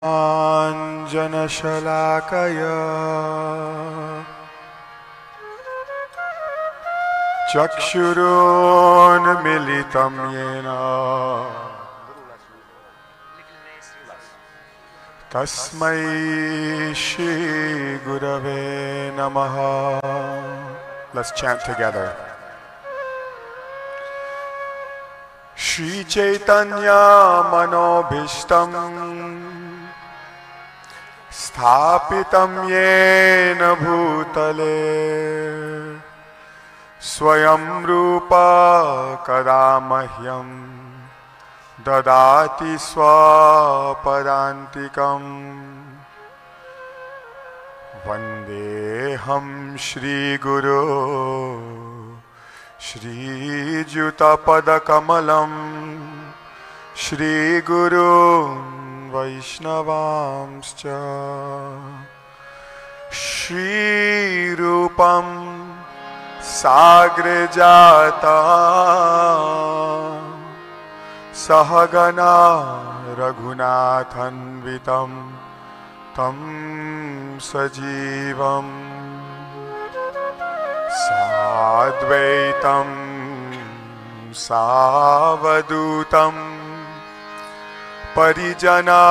Anjanashalaakaya Chakshurunmilitam yena Tasmai Shri Gurave Namaha. Let's chant together. Shri Chaitanya Manobhishtam Sthapitam Yena Bhutale Swayam Rupa Kadamahyam Dadati Swapadantikam Vandeham Shri Guru Shri Juta Padakamalam Shri Guru Vaishnavamscha Shri Rupam Sagrajata Sahagana Raghunathanvitam Tam Sajivam Sadvaitam Savadutam Parijana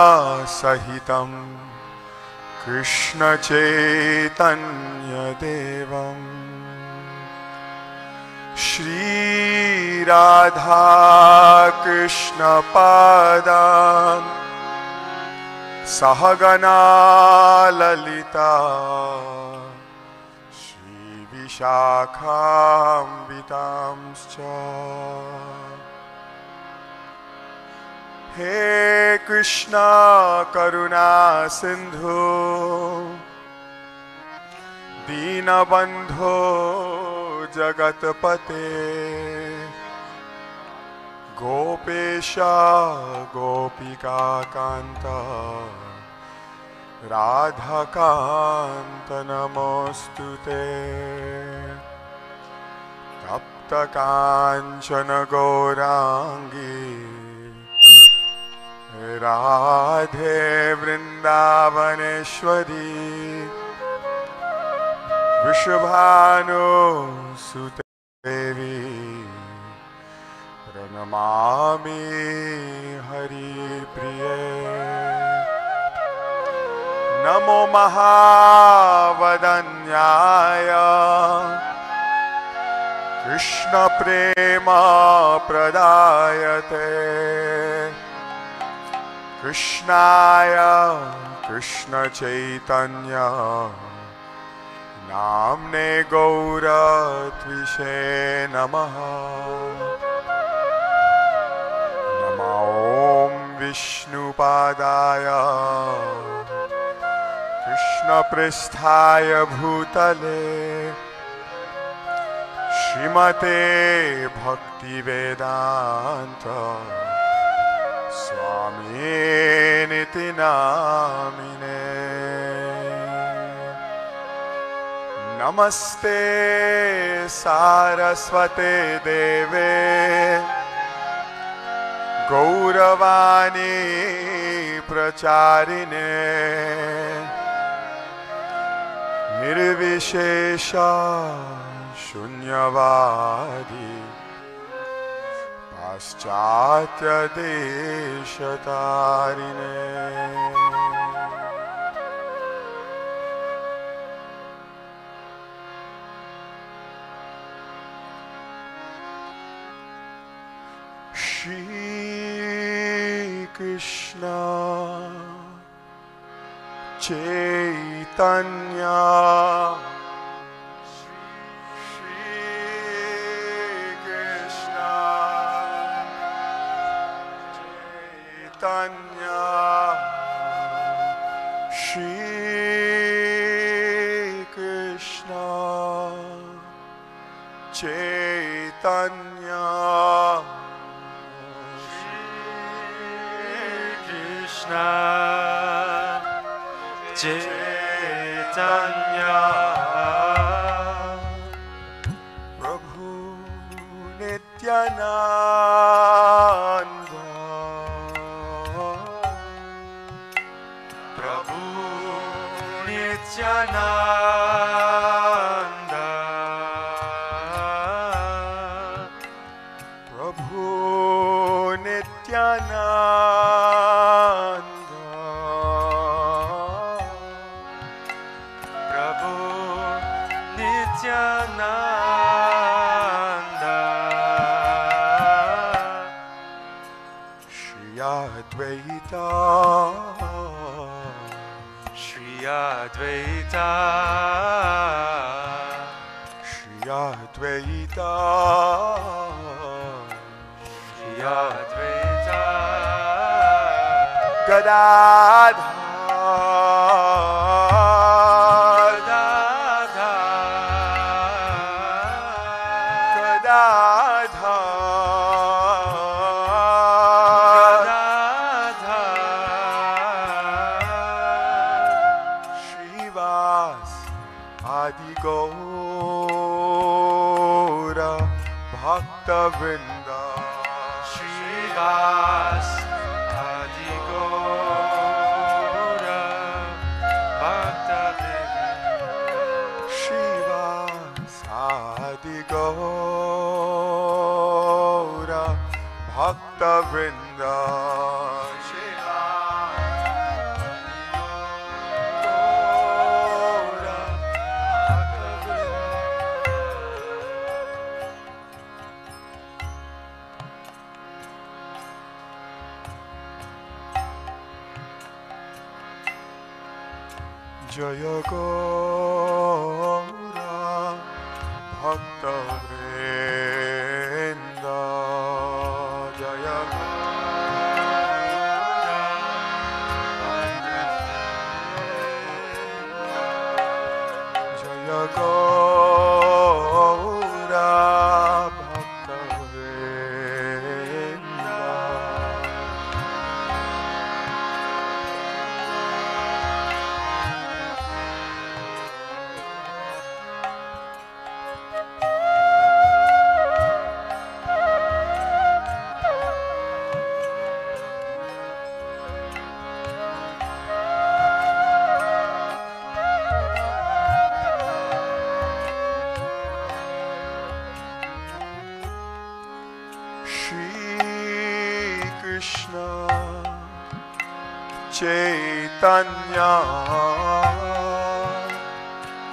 Sahitam Krishna Chaitanya Devam Shri Radha Krishna Padam Sahagana Lalita Shakhambitamscha He Krishna Karuna Sindhu Dinabandho Jagatpate Gopesha Gopika Kanta Radhakanta Namostute Tapta Kanchana Gaurangi Radhe Vrindavaneshwari Vrishabhanu Sute Devi Pranamami Hari Priye Namo Mahavadanyaya Krishna Prema Pradayate Krishnaya Krishna Chaitanya Namne Gaura Tvishe Namaha Nama Om Vishnu Padaya Krishna Pristhaya Bhutale Shrimate Bhakti Vedanta Swami Niti Namine Namaste Saraswate Deve Gauravani Pracharine Nirvishesha Shunyavadi Paschatya Deshatarine Shri Krishna Chaitanya Shri Krishna Chaitanya Shri Krishna Chaitanya Krishna Chaitanya Prabhu Nityananda Prabhu Nityananda, Prabhu Nityananda, Prabhu Nityananda, Shri Advaita, Shri Advaita, Shri Advaita, Shri Advaita, Gadadhar, Gaura Bhakta Vrinda, Shrivas Adi Gaura Bhakta Vrinda, Shrivas Adi Gaura Bhakta Vrinda. Jaya Gaura Bhakta Vrinda, Jaya Gaura Bhakta Vrinda, Jaya Gaura Bhakta Vrinda. Krishna Chaitanya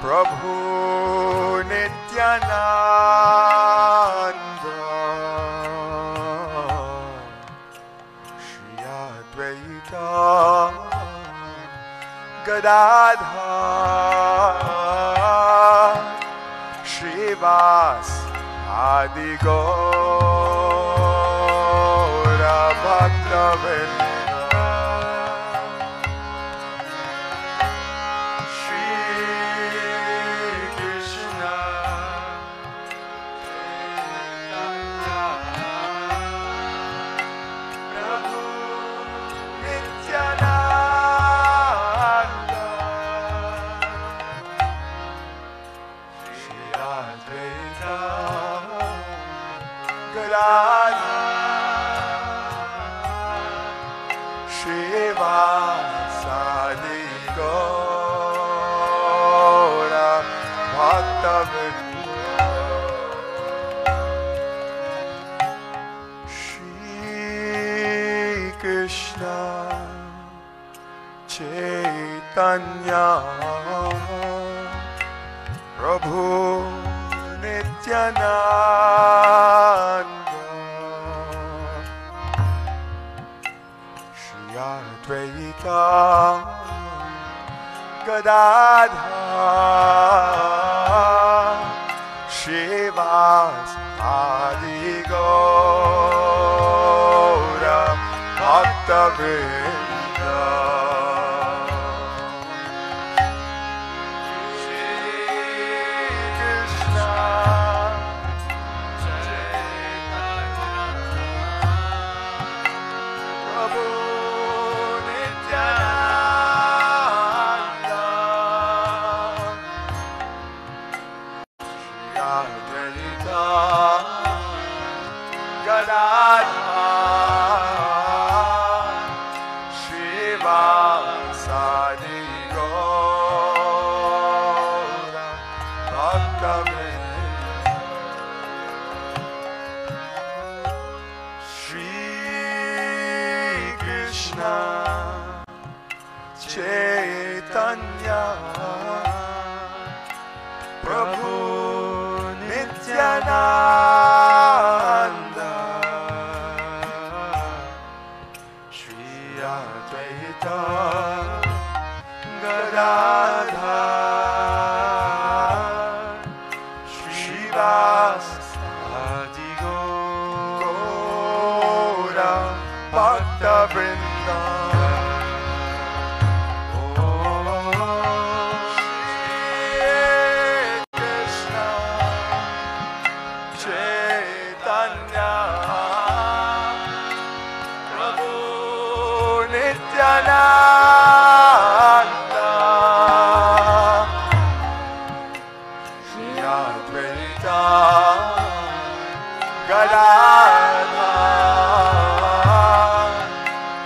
Prabhu Nityananda, Shri Advaita Gadadhar, Shrivas Adi Gaura Bhakta Vrinda, Shri Krishna Chaitanya Prabhu Nityananda, Shri Advaita Gadadhar, Shrivas Adi Gaura Bhakta Vrinda, Shri Krishna Chaitanya Prabhu Nityananda, Shri Advaita Gadadhar, Shrivas Adi Gaura Bhakta Vrinda, Chaitanya Prabhu Nityananda Shri Advaita Gadadhar Srivasadi Gaura Bhakta Vrinda Nityananda Shri Advaita Gadadhar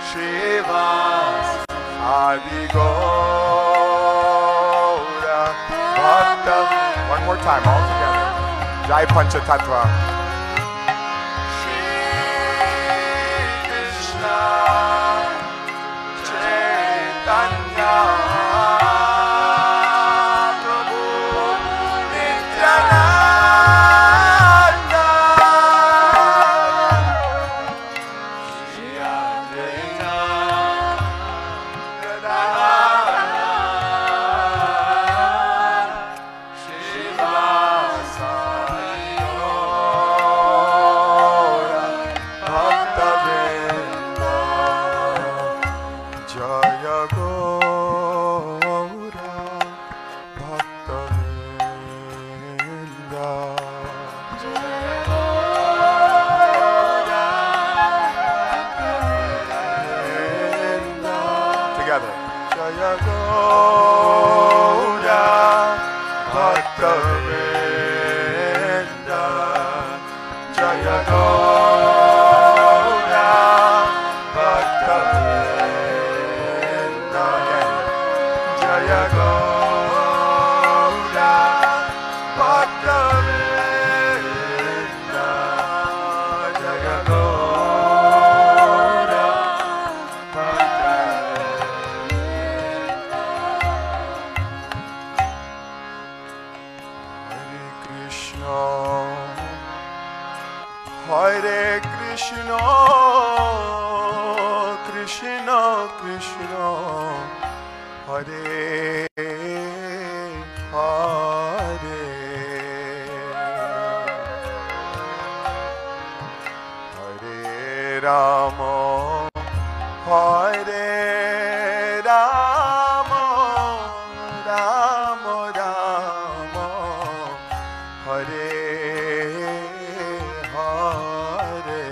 Srivasadi Gaura Bhakta. One more time, all together. Jai Panchatattva. Shri Krishna Chaitanya Prabhu Nityananda Shri Advaita Gadadhar Srivasadi Gaura Bhakta Vrinda Jaya Gaura Bhakta Vrinda Jaya Gaura Bhakta Vrinda. Together. Jaya Gaura Bhakta Vrinda Jaya Gaura Bhakta Vrinda. Jaya Gaura Bhakta Vrinda Jaya Gaura Bhakta Hare Krishna Krishna Krishna Hare Hare Hare Rama Hare Rama Rama Rama Hare Hare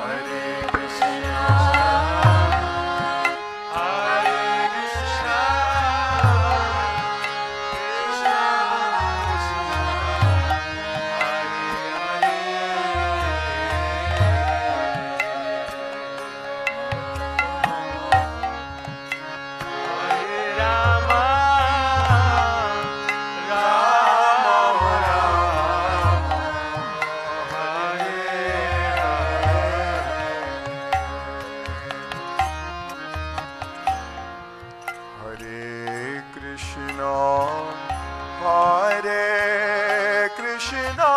Hare Krishna Hare Krishna Krishna Krishna Hare Hare Rama Rama Rama Hare Hare Krishna Hare Krishna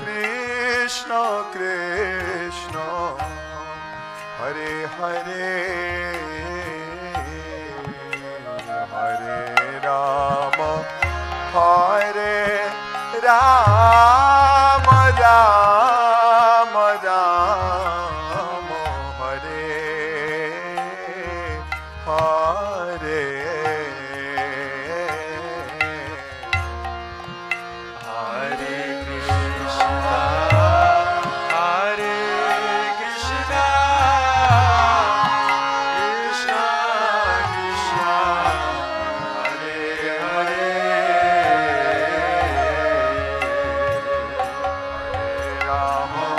Krishna Krishna Hare Hare Hare Rama Hare Rama Rama Rama Hare Hare Hare Krishna Hare Krishna Krishna Krishna Hare Hare Hare Rama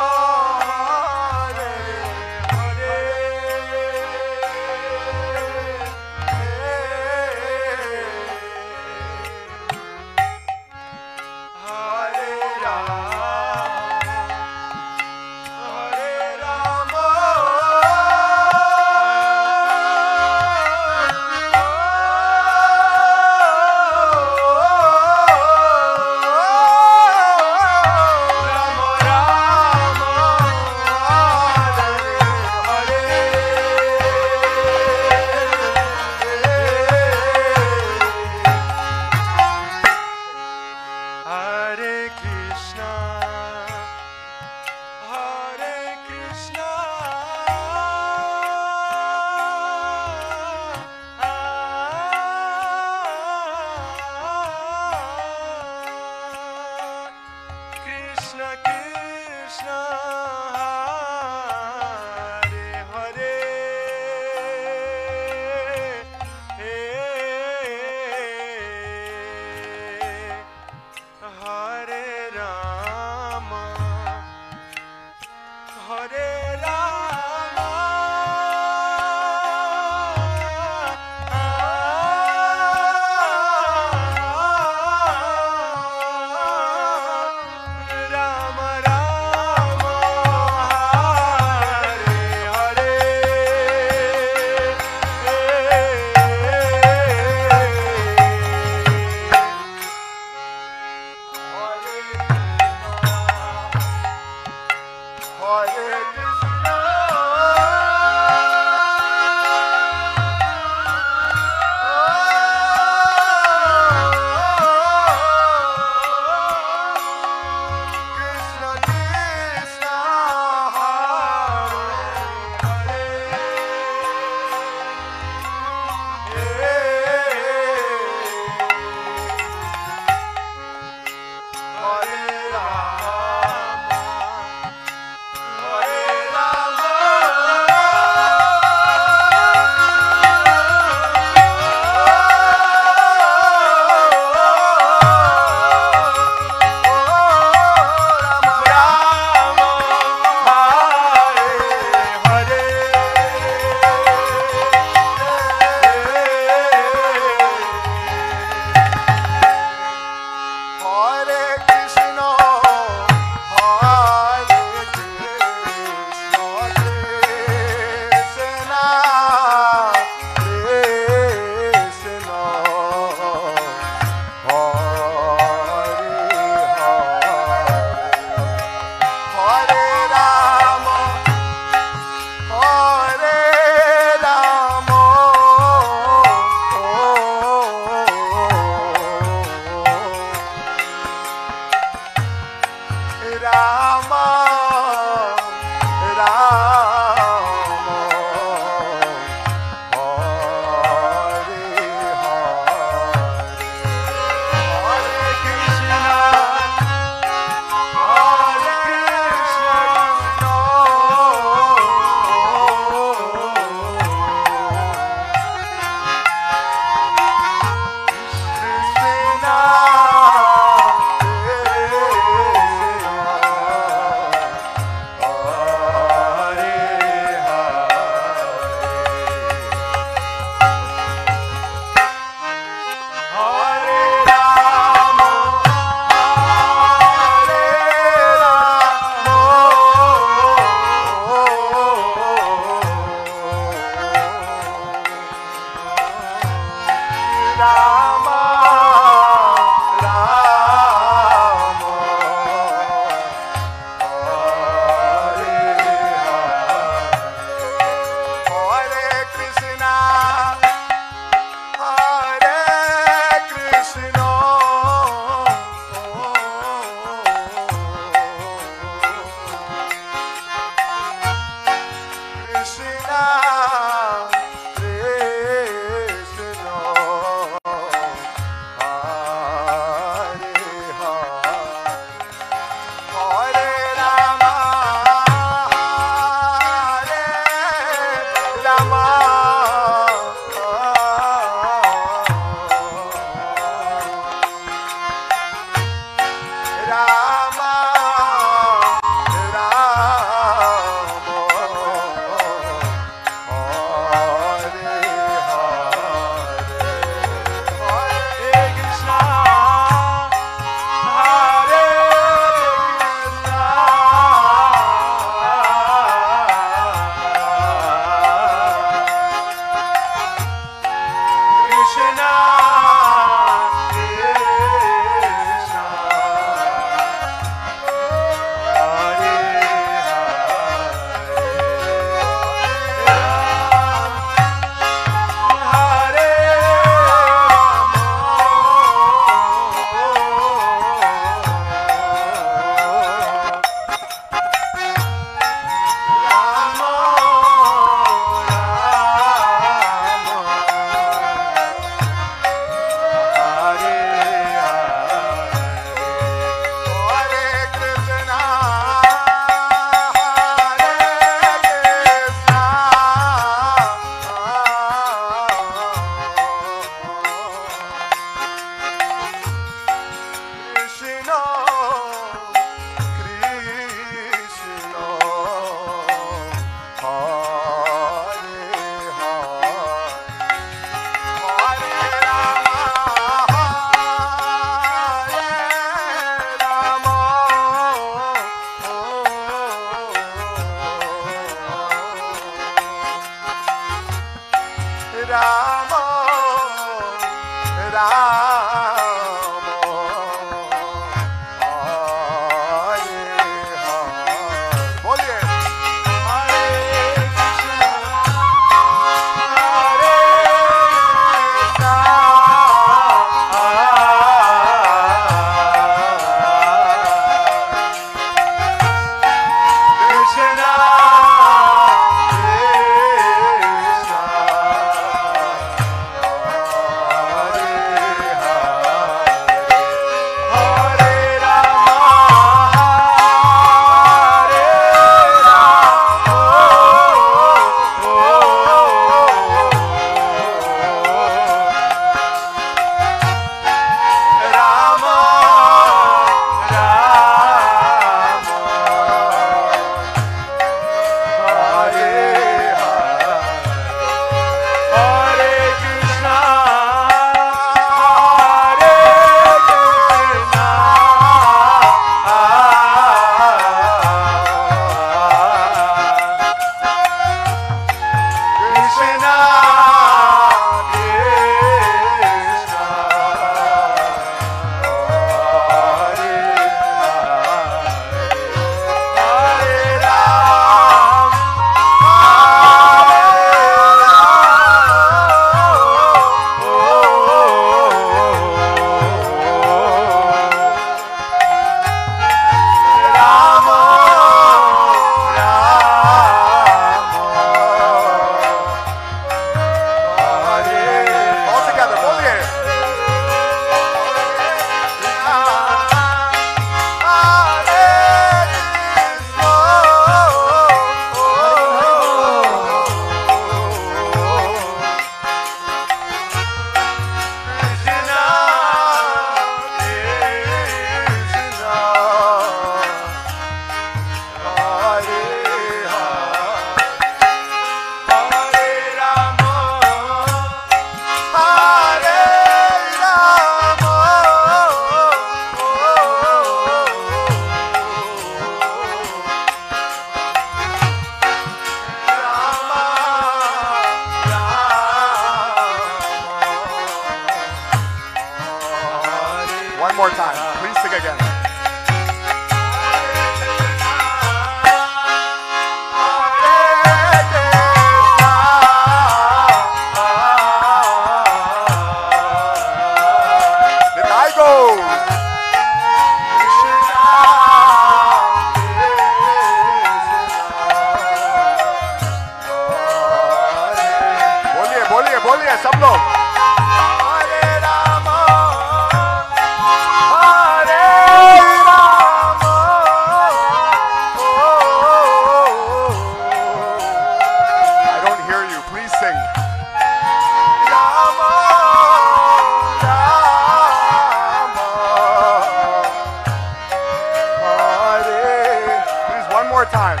more time.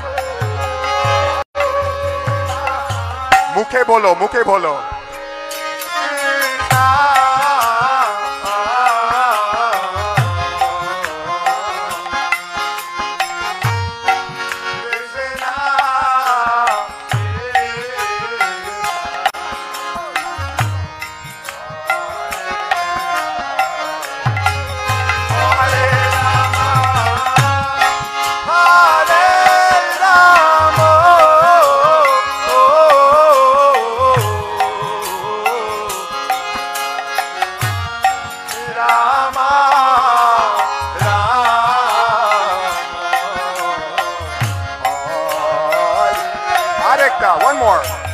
মুখে বলো, মুখে বলো। One more.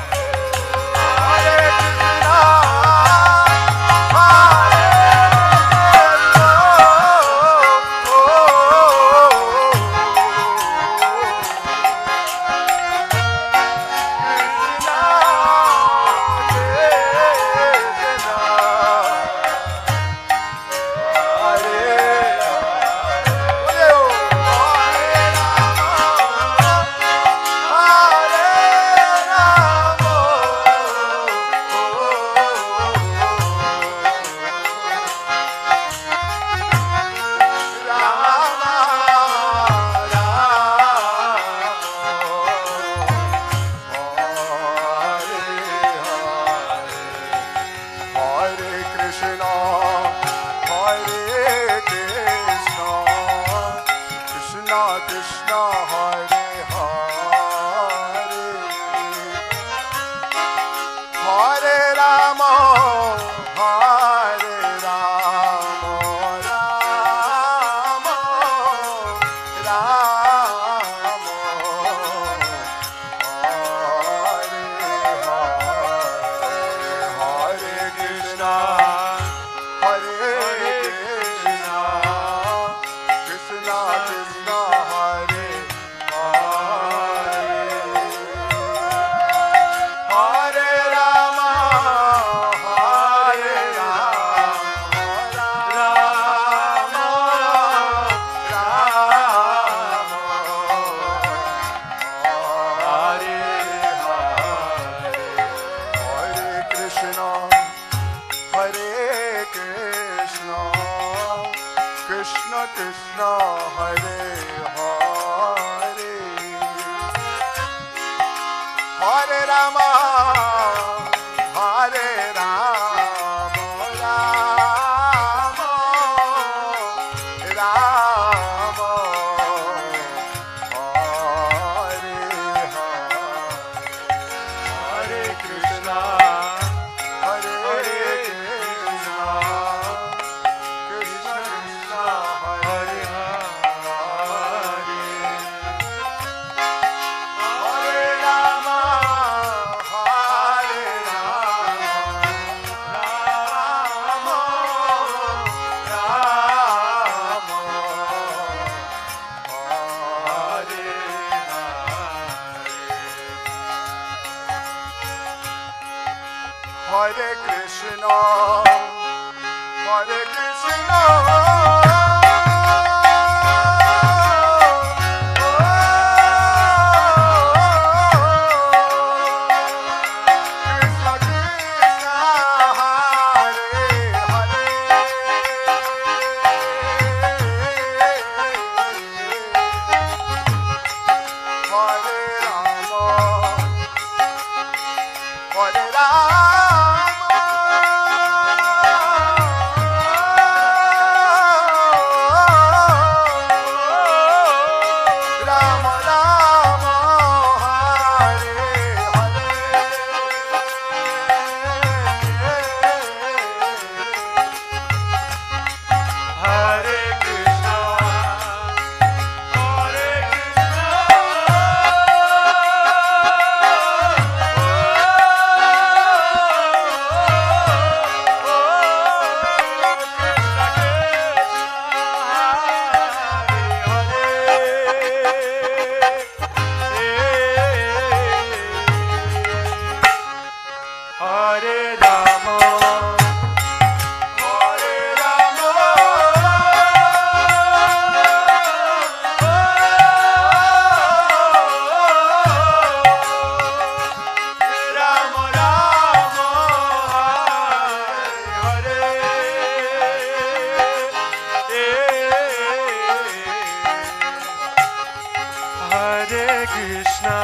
Hare Krishna,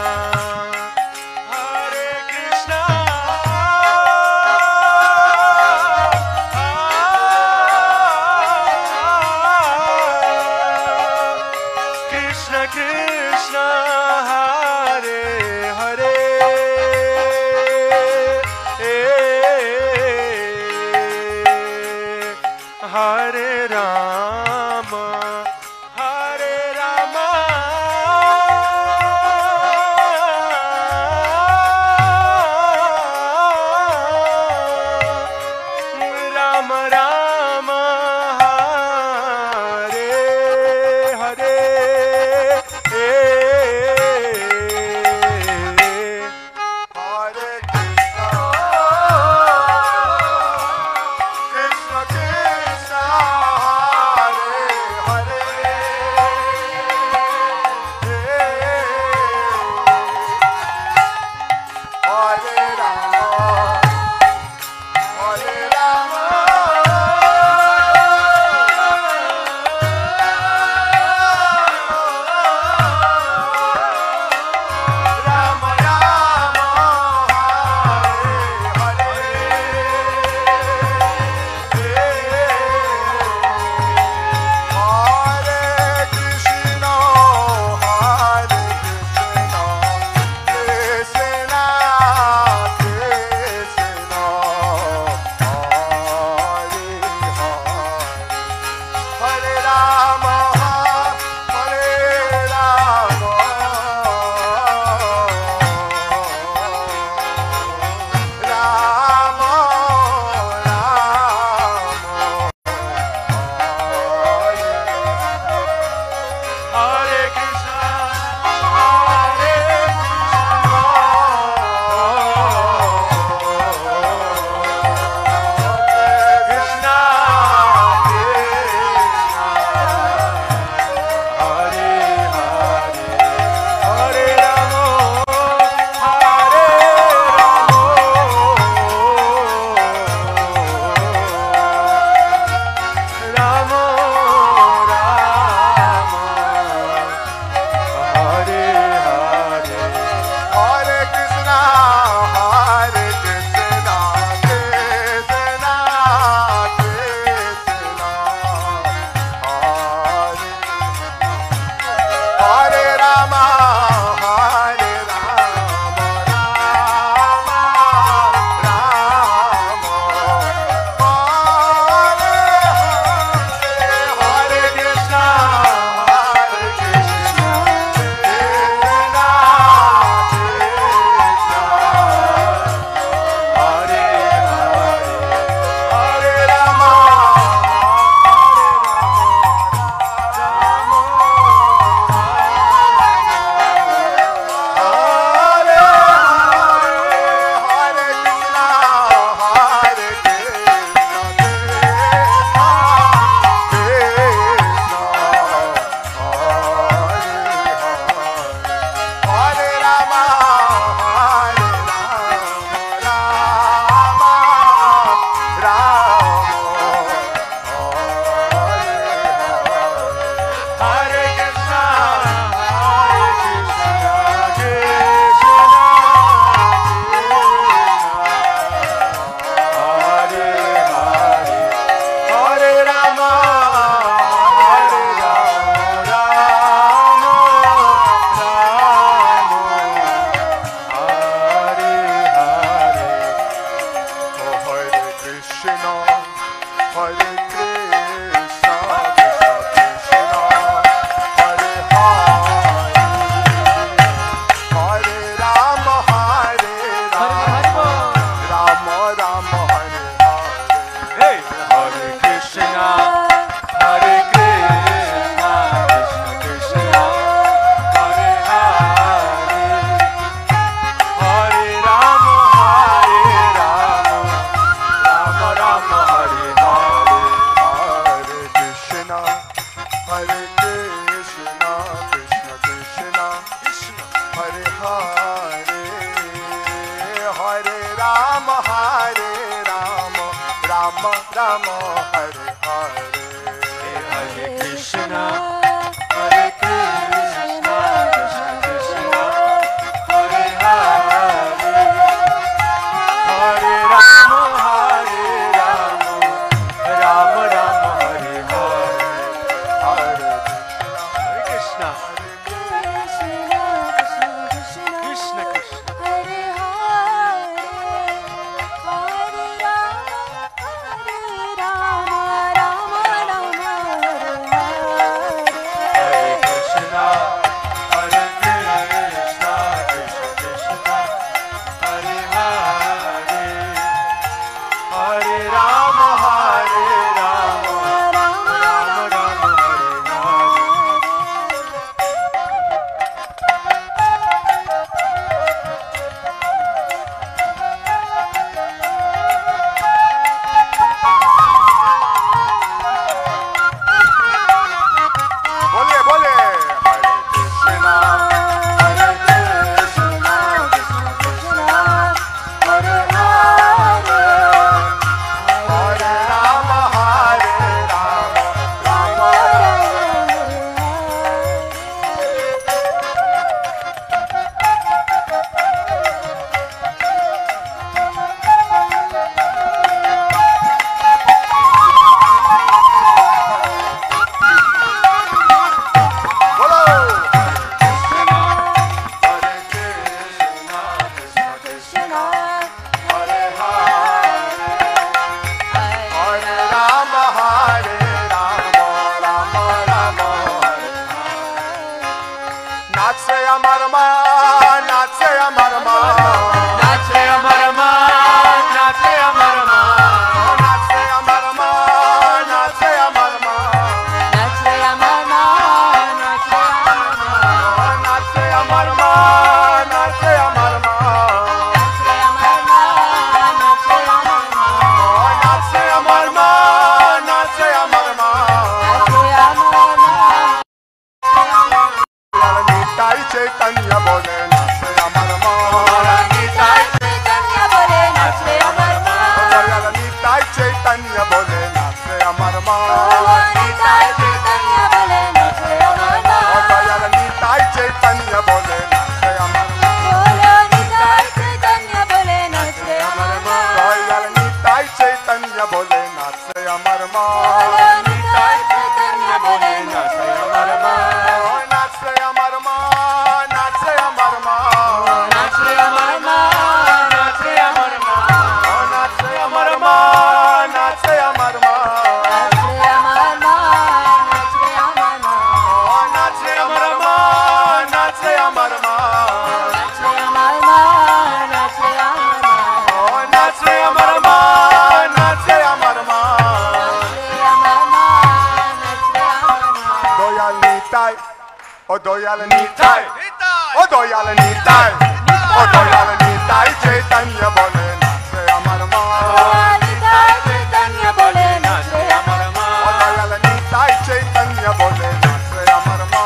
Hare Krishna, Krishna Krishna, Hare Hare, Hare Rama, Hare Rama, Rama Rama, Hare Hare, Hare Krishna, Krishna Krishna, Hare Hare, Hare Rama, Hare Rama, Rama Rama, Hare Hare, Hare Krishna, Hare Krishna, Krishna Krishna, Hare Hare, Hare Rama, Hare Rama, Rama Rama, Hare Krishna, Hare Krishna, Hare Hare, Hare Rama, Hare Rama, Hare Hare, Hare Krishna, Hare Krishna, Krishna Krishna, Hare Rama, Hare Rama, Rama Rama, Hare Krishna, Hare Krishna, Krishna Hare Hare Rama, Hare Hare, Hare Krishna, Hare Rama, Hare Rama, Rama Hare Krishna, Hare Krishna, Krishna Hare Hare, Hare Rama, Hare Rama, Rama Rama, Hare Hare. Hare Krishna, Hare Krishna, Krishna Krishna, Hare Hare, Hare Rama, Hare Rama, Rama Rama, Hare Hare. Hey, Hare Krishna, Hare Krishna, Krishna Krishna, Hare Hare, Hare Rama, Hare Rama, Rama Rama, Hare Hare. Hare Krishna, Hare Krishna, Krishna Krishna, Hare Hare, Hare Rama, Hare Rama, Rama Rama, Hare Hare. Hare Krishna, Hare Krishna, Krishna নাচে আমার মা, নাচে আমার মা, নাচে আমার মা, নাচে আমার মা, নাচে আমার মা, নাচে আমার মা, নাচে আমার মা, নাচে আমার মা, নাচে আমার মা, নাচে আমার মা, নাচে আমার মা, নাচে আমার মা, নাচে আমার মা, নাচে আমার মা, নাচে আমার মা। নিতাই চৈতন্য বলে নাচে আমার মা, নিতাই চৈতন্য বলে নাচে আমার মা, নিতাই চৈতন্য বলে নাচে আমার মা, নিতাই চৈতন্য বলে নাচে আমার মা, নিতাই চৈতন্য বলে নাচে আমার মা, নিতাই চৈতন্য বলে নাচে আমার মা, নিতাই চৈতন্য বলে নাচে আমার মা, নিতাই চৈতন্য বলে নাচে আমার মা, নাচে আমার মা, নাচে আমার মা, নাচে আমার মা, নাচে আমার মা, নাচে আমার মা, নাচে আমার মা, নাচে আমার মা, নাচে আমার মা, নাচে আমার মা, নাচে আমার মা, নাচে আমার মা, নাচে আমার মা, নাচে আমার মা, নাচে আমার মা, নাচে আমার মা, নাচে আমার মা। দয়াল নিতাই, ও দয়াল নিতাই, ও দয়াল নিতাই, ও দয়াল নিতাই চৈতন্য বলে নাচে আমার মা, নিতাই চৈতন্য বলে নাচে আমার মা, ও দয়াল নিতাই চৈতন্য বলে নাচে আমার মা,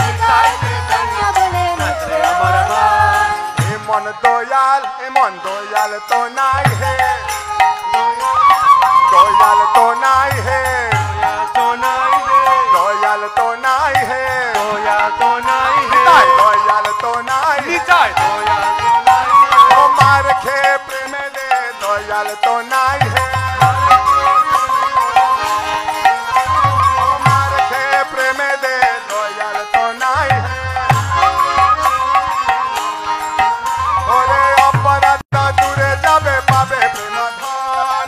নিতাই চৈতন্য বলে নাচে আমার মা। এমন দয়াল তো নাই হে, দয়াল তো নাই হে, তো নাই রে, দয়াল তো নাই হে, দয়া তো নাই হে, তাই দয়াল তো নাই হে, নিতাই দয়া তো নাই হে, ও মার খে প্রেমে দে দয়াল তো নাই হে, ও মার খে প্রেমে দে দয়াল তো নাই হে, ওরে অপরাধ দূরে যাবে পাবে প্রেম ধন,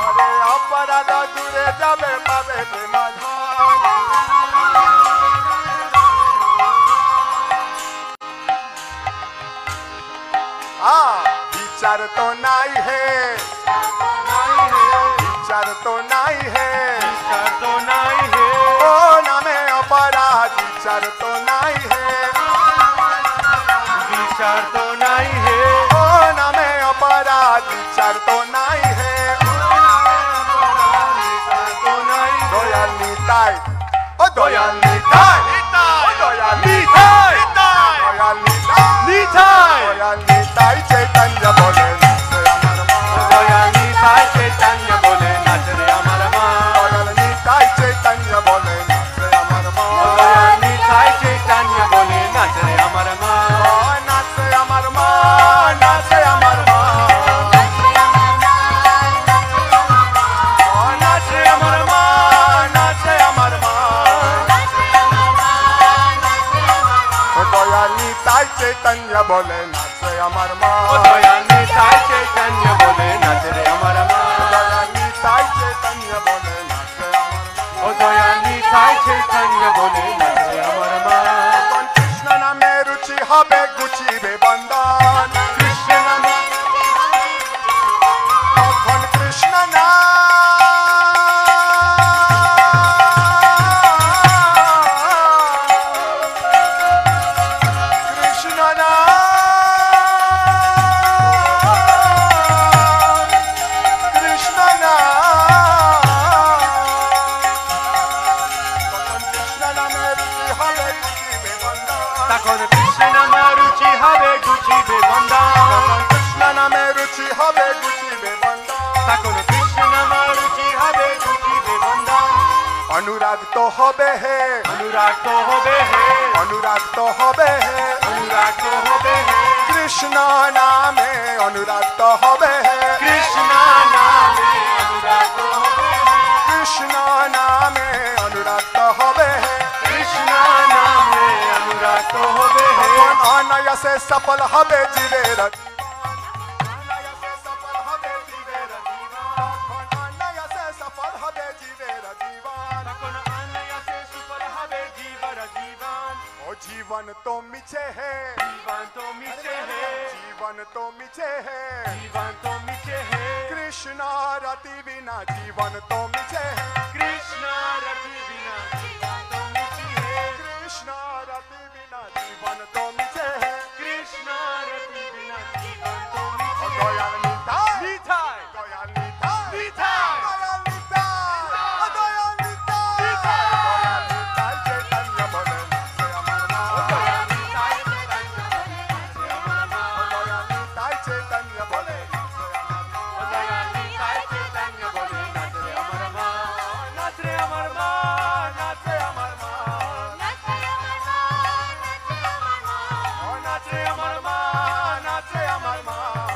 ওরে অপরাধ দূরে যাবে পাবে প্রেম ধন, বিচার তো নাই হে, বিচার তো নাই হে, বিচার তো নাই হে, ও নামে অপরাধ বিচার তো নাই হে, বিচার তো নাই হে, ও নামে অপরাধ বিচার তো নাই হে, বিচার তো নাই হে, দয়াল নিতাই, ও দয়াল নিতাই, ও দয়াল নিতাই, দয়াল নিতাই, নিতাই, দয়াল নিতাই চৈতন্য বলে নাচে আমার মা, দয়া নিতাই চৈতন্য বলে নাচ রে আমার মা, দয়াল নিতাই চৈতন্য বলে নাচে আমার মা, দয়া নিতাই চৈতন্য বলে নাচ রে আমার মা, নাচে আমার মা, নাচে আমার মা, নাচে আমার মা, নাচে আমার মা, ও দয়াল নিতাই চৈতন্য বলে নাচে আমার মা, ও দয়া নিতাই চৈতন্য বলে নাচ রে আমার মা, দয়াল নিতাই চৈতন্য বলে নাচে আমার মা, ও দয়া নিতাই চৈতন্য বলে নাচ রে আমার মা, তখন কৃষ্ণ নামে রুচি হবে গুছিবে বন্ধন, কৃষ্ণ নামে তখন কৃষ্ণ না কৃষ্ণ না কৃষ্ণ না তখন কৃষ্ণ নামে রুচি হবে গুছিবে বন্ধন, তখন কৃষ্ণ নামে রুচি হবে গুছিবে বন্ধন, কৃষ্ণ নামে রুচি হবে গুছিবে বন্ধন, তখন কৃষ্ণ নামে রুচি হবে গুছিবে বন্ধন, অনুরাগ তো হবে হে, অনুরাগ তো হবে হে, অনুরাগ তো হবে হে, অনুরাগ তো হবে হে, কৃষ্ণ নামে অনুরাগ তো হবে হে, কৃষ্ণ নামে অনুরাগ তো হবে হে, কৃষ্ণ নামে অনুরাগ তো হবে হে, কৃষ্ণ নামে অনুরাগ তো হবে হে, তখন অনায়াসে সফল হবে জীবের অনায়াসে সফল হবে জীবের জীবন, তখন অনায়াসে সফল হবে জীবের জীবন, তখন অনায়াসে সফল जीवन तो मिछे है, जीवन तो मीठे है, जीवन तो मिछे है, जीवन तो मीठे है, कृष्ण रति बिना जीवन तो मिछे है, कृष्ण रति बिना जीवन तो मीठी है, कृष्ण रति बिना जीवन तो मिछे है, कृष्ण रति बिना जीवन तो मीठी है। दयाल निताय, मिठाई दयाल निताय, मिठाई दयाल निताय, दयाल निताय, दयाल निताय चैतन्य बोले नाचे अमर नाथ, दया मिठाई चैतन्य बोले नाचे अमर नाथ, दयाल निताय चैतन्य बोले नाचे अमर नाथ। दया मिठाई चैतन्य बोले नाचे अमर नाथ, नाचे अमर नाथ, नाचे अमर नाथ, नाचे अमर नाथ, नाचे अमर नाथ, ओ नाचे अमर नाथ, नाचे अमर नाथ,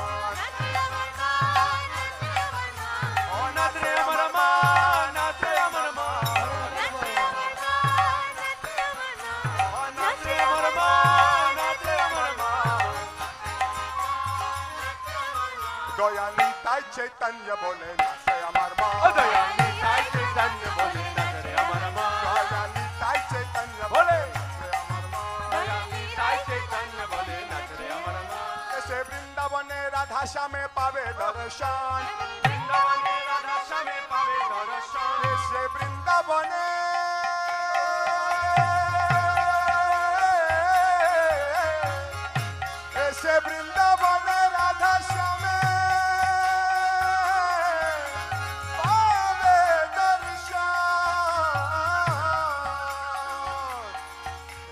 ओ नाचे अमर नाथ, नाचे अमर नाथ, दयाल निताय चैतन्य बोले नाचे अमर ओ नाथ, दया मिठाई चैतन्य बोले नाचे अमर नाथ, दयाल निताय चैतन्य बोले नाचे अमर नाथ। दया मिठाई चैतन्य बोले नाचे अमर नाथ, ऐसे वृंदावने राधा श्यामे पावे दर्शन, वृंदावने राधा श्यामे पावे दर्शन, ऐसे वृंदावने ऐसे वृंदावने राधा श्यामे पावे दर्शन,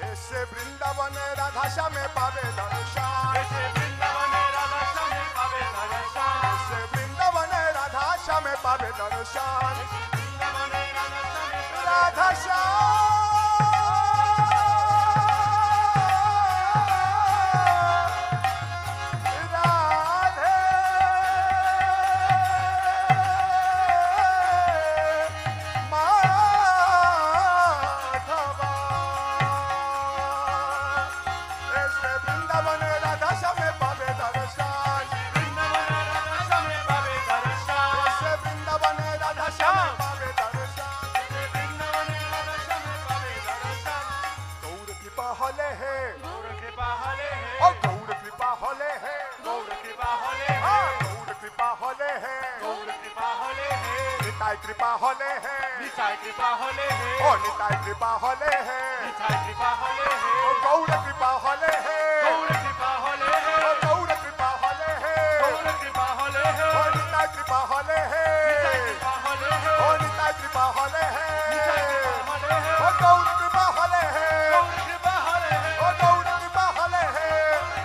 ऐसे वृंदावने राधा श्यामे पावे दर्शन, ऐसे वृंदावने राधा श्यामे पावे दर्शन, ऐसे वृंदावने राधा श्यामे पावे दर्शन, वृंदावने राधा श्यामे राधा श्याम राधे माधवा, ऐसे वृंदावने राधा श्यामे पावे दर्शन, वृंदावने राधा श्यामे पावे दर्शन, ऐसे वृंदावने राधा श्यामे पावे दर्शन। वृंदावने राधा श्यामे पावे दर्शन, गौर कृपा हले है, गौर कृपा हले ओ है, गौर कृपा हले है, गौर कृपा हले हाँ, है, गौर कृपा हले है, गौर कृपा हले है, निताय कृपा हले है, निताय कृपा हले है, ओ निताय कृपा हले है, निताय कृपा हले ओ है, गौर कृपा हले है, गौर कृपा हले है, ओ गौर कृपा हले है, गौर कृपा हले है, ओ निताय कृपा हले है, निताय कृपा हले है, ओ निताय कृपा हले है, निताय कृपा हले है, ओ गौर कृपा हले है, गौर कृपा हले है, ओ गौर कृपा हले है,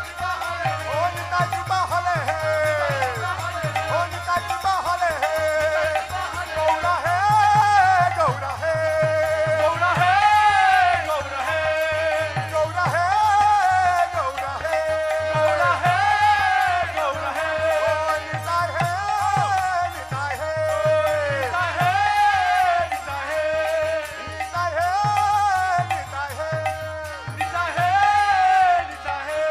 कृपा हले है, ओ निताय कृपा हले है, ओ निताय कृपा हले है, गौरा है, गौरा है, गौरा है, गौरा है, गौरा है, गौरा है, गौरा है, गौरा है, ओ निताय है, निताय है, निताय है, निताय है, निताय है, निताय है, निताय है, निताय है,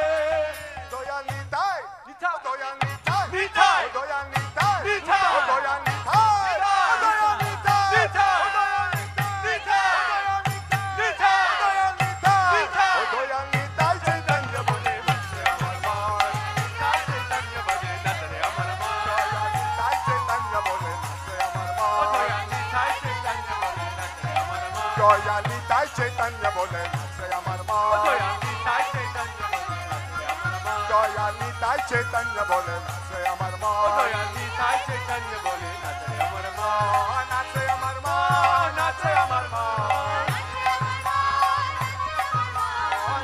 दयाल निताय, निताय, दयाल निताय, निताय, दयाल निताय, निताय, ओ दयाल निताय, दयाल निताय, निताय, निताय, दयाल निताय, निताय, ओ दयाल निताय चैतन्य बोले नाचे अमर नाथ, निताय चैतन्य बोले नाचे अमर नाथ, दयाल निताय चैतन्य बोले नाचे अमर नाथ, दया निताय चैतन्य बोले नाचे अमर नाथ, दयाल निताय चैतन्य बोले नाचे अमर नाथ, दया निताय चैतन्य बोले नाचे अमर नाथ, दयाल निताय चैतन्य बोले नाचे अमर नाथ, दया निताय चैतन्य बोले नाचे अमर नाथ, नाचे अमर नाथ, नाचे अमर नाथ,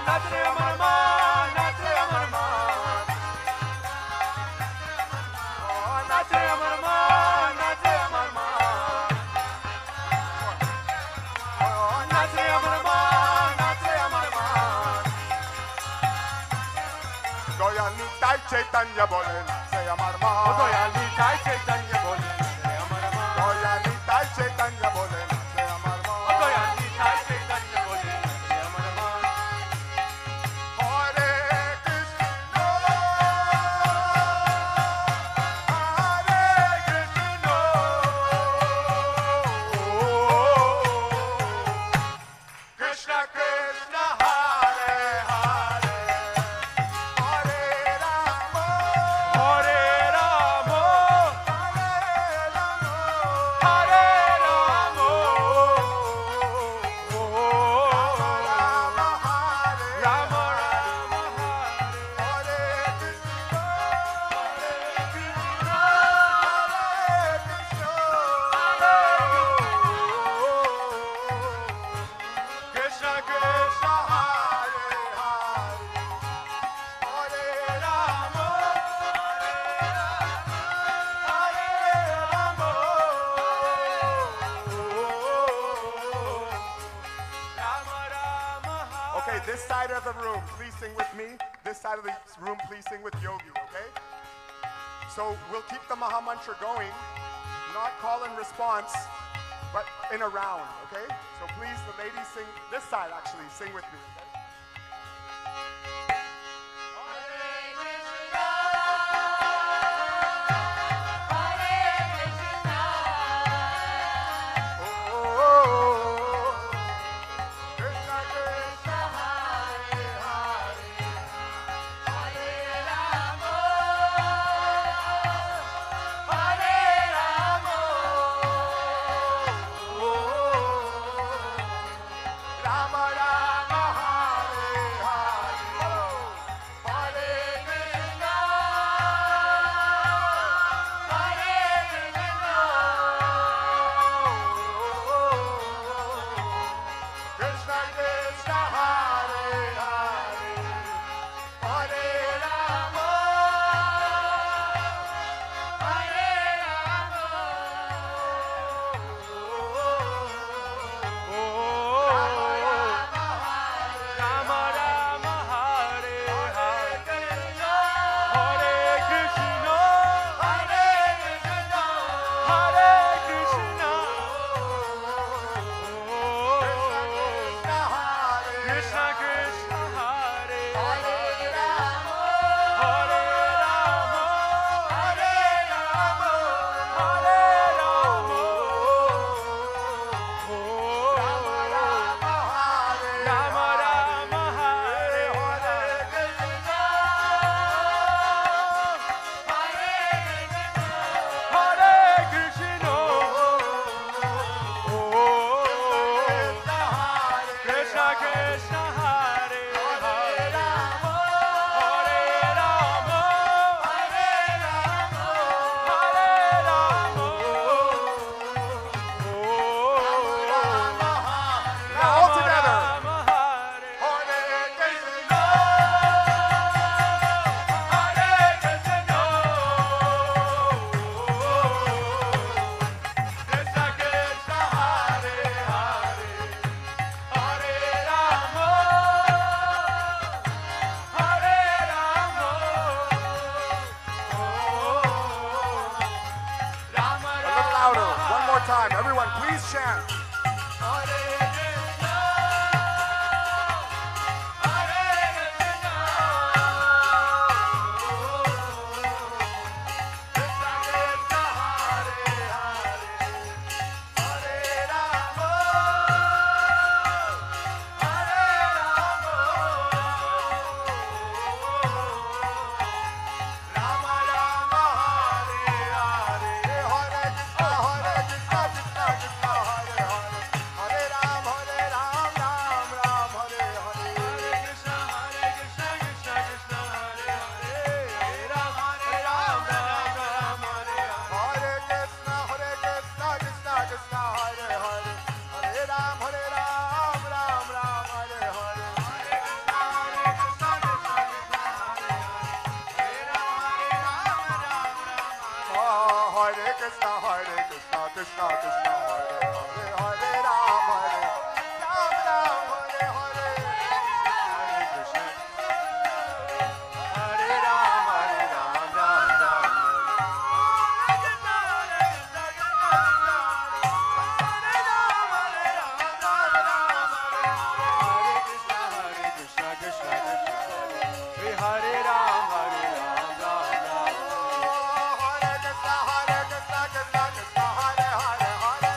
नाचे अमर नाथ, नाचे अमर नाथ, नाचे अमर नाथ, नाचे अमर नाथ, नाचे अमर नाथ, नाचे अमर नाथ, दयाल निताय चैतन्य बोले नाचे अमर नाथ, दया निताय चैतन्य बोले नाचे अमर नाथ, दयाल निताय चैतन्य बोले नाचे अमर नाथ, दया निताय चैतन्य बोले नाचे अमर नाथ, हरे कृष्ण हरे कृष्ण कृष्ण कृष्ण हरे Krishna, Hare Hare, Hare Rama, Hare Rama, Rama Rama Hare. Okay, this side of the room, please sing with me. This side of the room, please sing with Yogi, okay? So we'll keep the Maha Mantra going, not call and response, but in a round, okay? So please, the ladies sing, this side actually, sing with me, okay? Krishna Krishna, Hare Hare, Hare Rama, Hare Rama, Rama Rama, Hare Hare, Hare Krishna, Hare Krishna, Krishna Krishna, Hare Hare, Hare Rama, Hare Rama, Rama Rama Hare Hare, Hare Krishna, Hare Krishna, Hare Krishna, Krishna Krishna, Hare Krishna Krishna Hare Hare Rama, Hare Rama, Hare Rama, Hare Rama, Rama Rama, Hare Rama Rama Hare Hare Krishna, Hare Krishna, Krishna Krishna Hare Hare, Hare Rama, Hare Rama, Now all together. Rama Hare, Hare Krishna, Hare Krishna, Krishna Krishna Hare Hare, Hare Rama, Hare Rama, Rama a little louder. One more time. Everyone, please chant. Rama Rama, Hare Hare, Hare Krishna, Krishna Krishna, Hare Hare, Hare Ram, Ram Ram, Hare Hare. Hare Krishna, Krishna Krishna, Hare Hare, Hare Ram, Ram Ram, Hare Hare. Hare Krishna, Krishna Krishna, Hare Hare, Hare Ram, Ram Ram, Hare Hare. Hare Krishna, Krishna Krishna, Hare Hare, Hare Ram, Ram Ram, Hare Hare. Hare Krishna, Hare Ram, Ram Ram, Hare Ram, Hare Ram, Ram Ram. Hare Krishna, Krishna Krishna, Hare Hare, Hare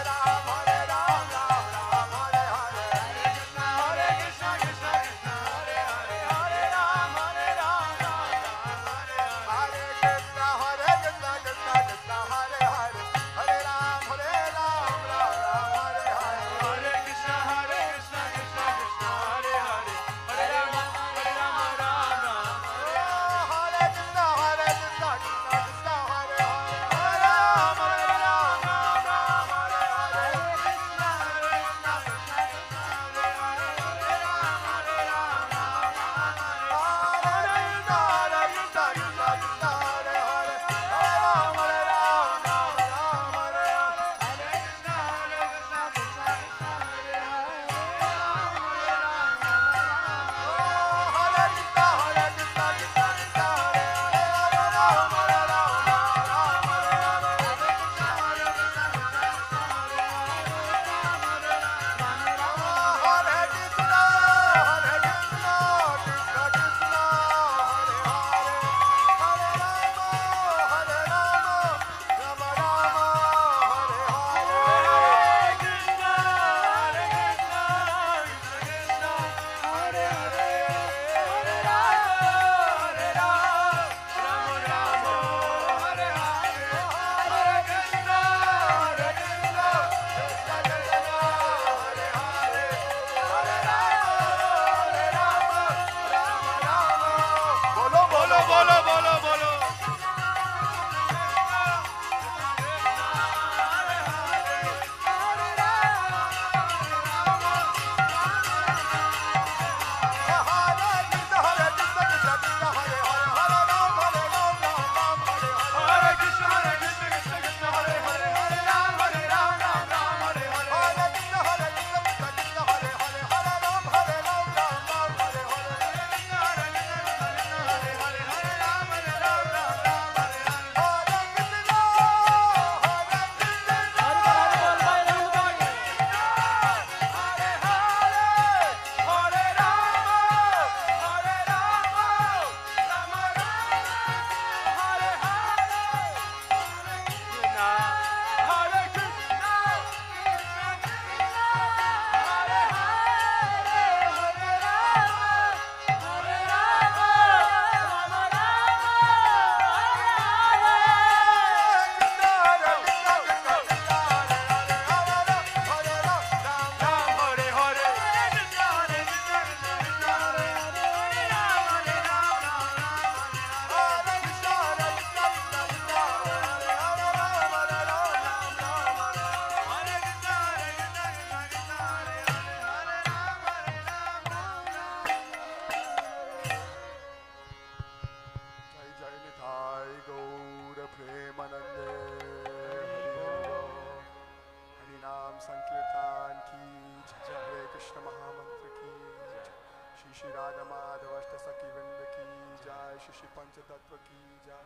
Shri Radha Madhav अष्ट सखी वृंद की जय, श्री श्री पंच तत्व की जय,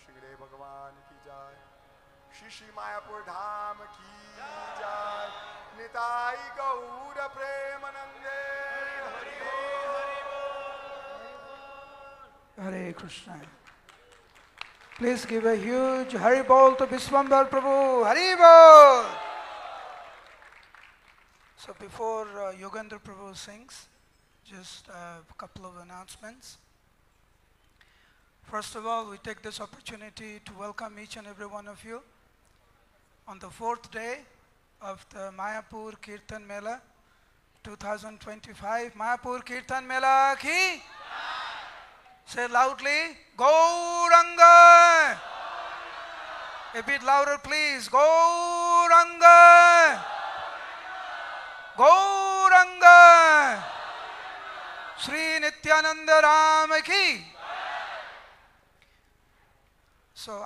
श्री गणेश भगवान की जय, श्री श्री मायापुर धाम की जय, निताई गौर प्रेमानंदे Hari Hare Krishna. Please give a huge Hari Bol to Vishwambar Prabhu. Hari Bol! So before Yogendra Prabhu sings, just a couple of announcements. First of all, we take this opportunity to welcome each and every one of you on the 4th day of the Mayapur Kirtan Mela 2025. Mayapur Kirtan Mela ki? Say loudly, Gauranga! A bit louder please, Gauranga! Gauranga! Sri Nityananda Ram ki? So